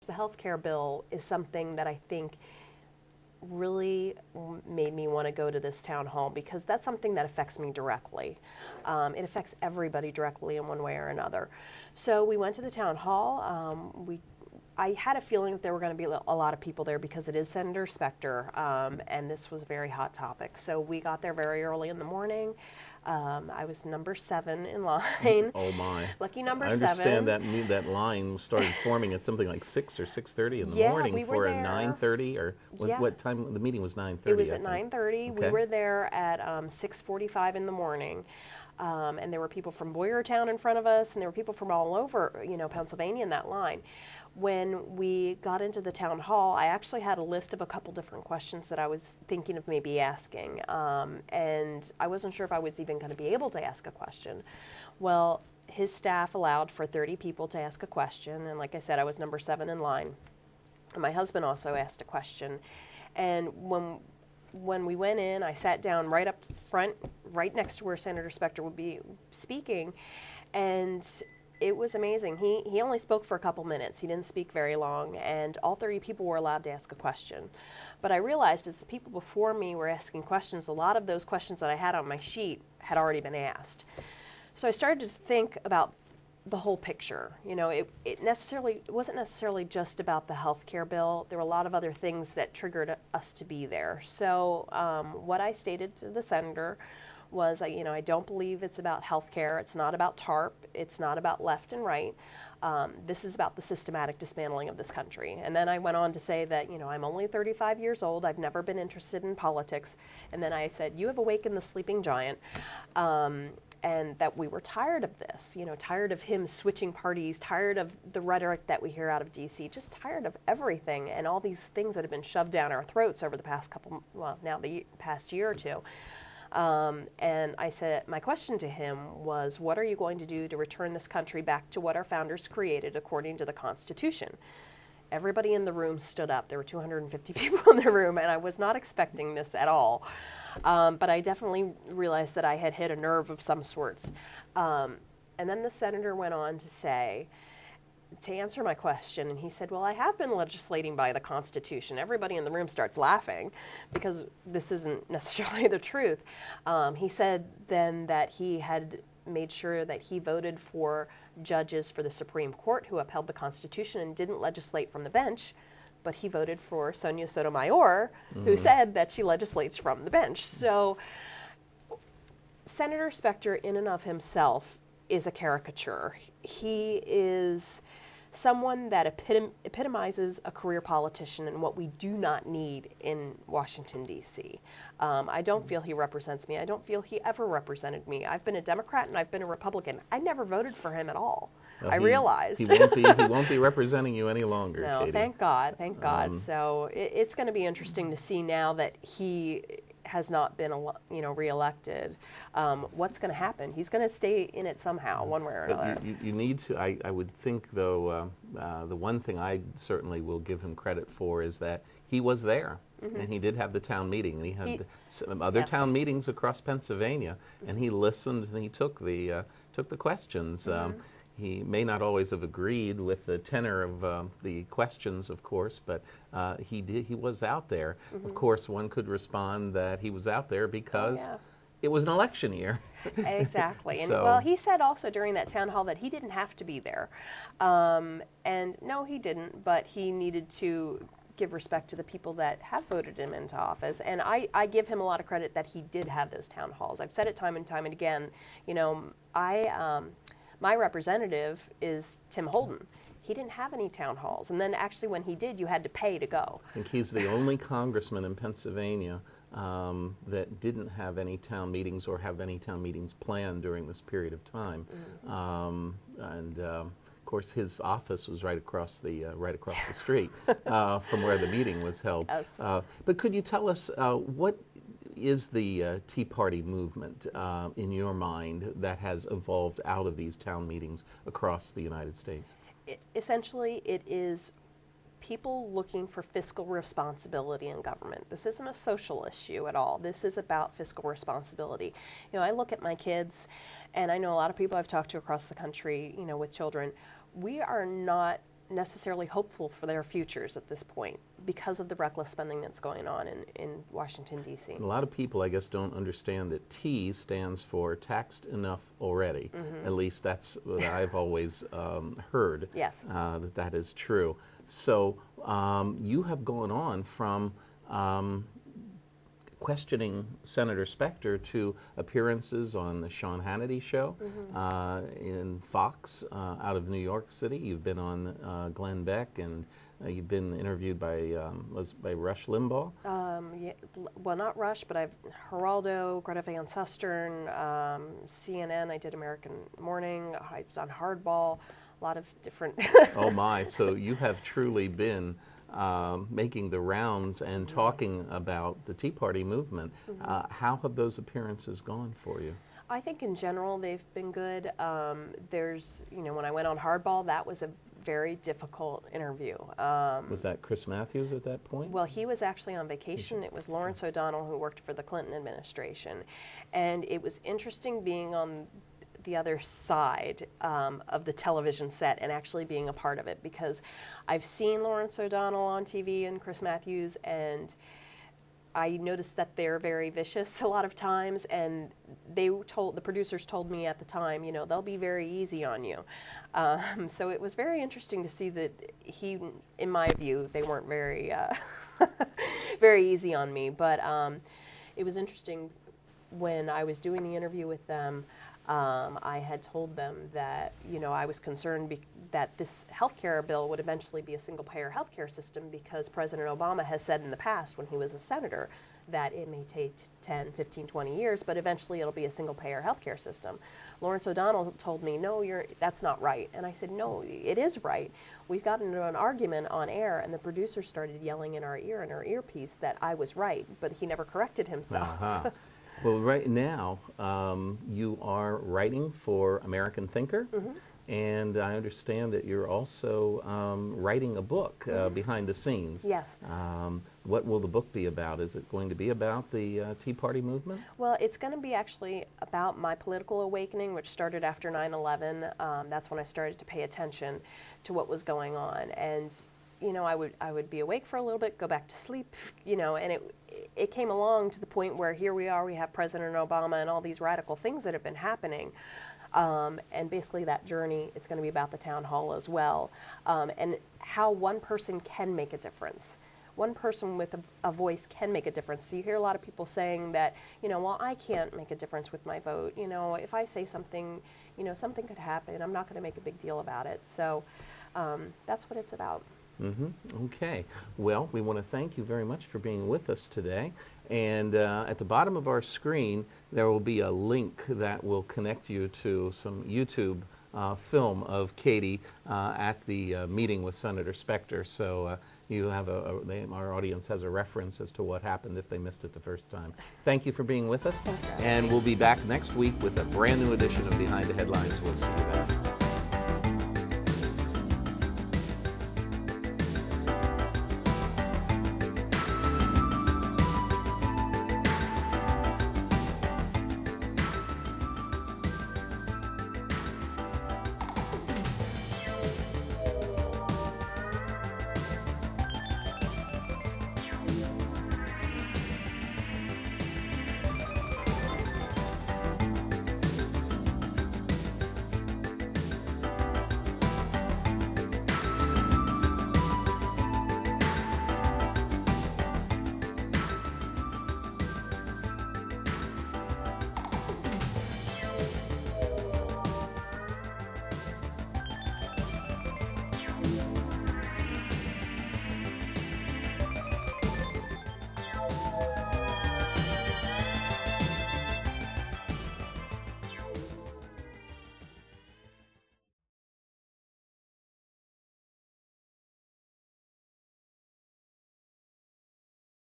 The health care bill is something that I think really made me want to go to this town hall, because that's something that affects me directly. It affects everybody directly in one way or another. So we went to the town hall. I had a feeling that there were going to be a lot of people there because it is Senator Specter, and this was a very hot topic. So we got there very early in the morning. I was number 7 in line. Oh my! Lucky number 7. I understand that line started forming at something like 6 or 6:30 in the morning we for were a there. 9:30, or Yeah. what time? The meeting was 9:30. It was I at think. 9:30. Okay. We were there at 6:45 in the morning. And there were people from Boyertown in front of us, and there were people from all over, Pennsylvania in that line. When we got into the town hall, I actually had a list of a couple different questions that I was thinking of maybe asking, and I wasn't sure if I was even going to be able to ask a question. Well, his staff allowed for 30 people to ask a question, and like I said, I was number 7 in line. And my husband also asked a question, and when we went in, I sat down right up front, right next to where Senator Specter would be speaking, and it was amazing. He only spoke for a couple minutes. He didn't speak very long, and all 30 people were allowed to ask a question. But I realized as the people before me were asking questions, a lot of those questions that I had on my sheet had already been asked. So I started to think about the whole picture. It wasn't necessarily just about the health care bill. There were a lot of other things that triggered us to be there. So what I stated to the senator was, I don't believe it's about health care. It's not about TARP. It's not about left and right. This is about the systematic dismantling of this country. And then I went on to say that, I'm only 35 years old. I've never been interested in politics. And then I said, you have awakened the sleeping giant. And that we were tired of this, tired of him switching parties, tired of the rhetoric that we hear out of D.C., just tired of everything and all these things that have been shoved down our throats over the past the past year or two. And I said, my question to him was, what are you going to do to return this country back to what our founders created according to the Constitution? Everybody in the room stood up. There were 250 people in the room, and I was not expecting this at all. But I definitely realized that I had hit a nerve of some sorts. And then the senator went on to say, to answer my question, and he said, well, I have been legislating by the Constitution. Everybody in the room starts laughing because this isn't necessarily the truth. He said then that he had made sure that he voted for judges for the Supreme Court who upheld the Constitution and didn't legislate from the bench, but he voted for Sonia Sotomayor, who said that she legislates from the bench. So Senator Specter, in and of himself, is a caricature. He is someone that epitomizes a career politician and what we do not need in Washington, D.C. I don't feel he represents me. I don't feel he ever represented me. I've been a Democrat and I've been a Republican. I never voted for him at all. Well, I realized. He won't be representing you any longer, No, Katy. thank God, thank God. So it's going to be interesting to see now that he has not been, reelected. What's going to happen? He's going to stay in it somehow, one way or another. You need to. I would think, though, the one thing I certainly will give him credit for is that he was there. And he did have the town meeting, and he had some other town meetings across Pennsylvania, and he listened and he took the questions. He may not always have agreed with the tenor of the questions, of course, but he was out there. Of course, one could respond that he was out there because it was an election year. Exactly. And So- well, he said also during that town hall that he didn't have to be there. And no, he didn't, but he needed to give respect to the people that have voted him into office. And I give him a lot of credit that he did have those town halls. I've said it time and time and again. My representative is Tim Holden. He didn't have any town halls. And then actually when he did, you had to pay to go. I think he's the only congressman in Pennsylvania that didn't have any town meetings or have any town meetings planned during this period of time. Of course, his office was right across the street from where the meeting was held. Yes. But could you tell us what is the Tea Party movement in your mind that has evolved out of these town meetings across the United States? Essentially, it is people looking for fiscal responsibility in government. This isn't a social issue at all. This is about fiscal responsibility. I look at my kids, and I know a lot of people I've talked to across the country, with children. We are not necessarily hopeful for their futures at this point because of the reckless spending that's going on in Washington, D.C. A lot of people, I guess, don't understand that T stands for taxed enough already. At least that's what I've always heard. Yes. That is true. So you have gone on from questioning Senator Specter to appearances on the Sean Hannity show in Fox out of New York City. You've been on Glenn Beck, and you've been interviewed by Rush Limbaugh. Yeah, well, not Rush, but I've Geraldo, Greta Van Susteren, CNN. I did American Morning. I was on Hardball. A lot of different. Oh my! So you have truly been making the rounds and talking about the Tea Party movement. How have those appearances gone for you? I think in general they've been good. There's, when I went on Hardball, that was a very difficult interview. Was that Chris Matthews at that point? Well, he was actually on vacation. It was Lawrence O'Donnell, who worked for the Clinton administration. And it was interesting being on the other side of the television set and actually being a part of it, because I've seen Lawrence O'Donnell on TV and Chris Matthews, and I noticed that they're very vicious a lot of times, and the producers told me at the time, they'll be very easy on you. So it was very interesting to see that in my view, they weren't very, very easy on me. But it was interesting when I was doing the interview with them. I had told them that, I was concerned that this healthcare bill would eventually be a single-payer healthcare system, because President Obama has said in the past, when he was a senator, that it may take 10, 15, 20 years, but eventually it'll be a single-payer healthcare system. Lawrence O'Donnell told me, no, that's not right. And I said, no, it is right. We got into an argument on air, and the producer started yelling in our earpiece, that I was right, but he never corrected himself. Well, right now, you are writing for American Thinker, and I understand that you're also writing a book behind the scenes. Yes. What will the book be about? Is it going to be about the Tea Party movement? Well, it's going to be actually about my political awakening, which started after 9/11. That's when I started to pay attention to what was going on. And I would be awake for a little bit, go back to sleep, and it came along to the point where here we are, we have President Obama and all these radical things that have been happening. And basically that journey, it's going to be about the town hall as well, and how one person can make a difference. One person with a voice can make a difference. So you hear a lot of people saying that, well, I can't make a difference with my vote. If I say something, something could happen. I'm not going to make a big deal about it. So that's what it's about. Okay. Well, we want to thank you very much for being with us today. And at the bottom of our screen, there will be a link that will connect you to some YouTube film of Katy at the meeting with Senator Specter. So you have our audience has a reference as to what happened if they missed it the first time. Thank you for being with us. And we'll be back next week with a brand new edition of Behind the Headlines. We'll see you then.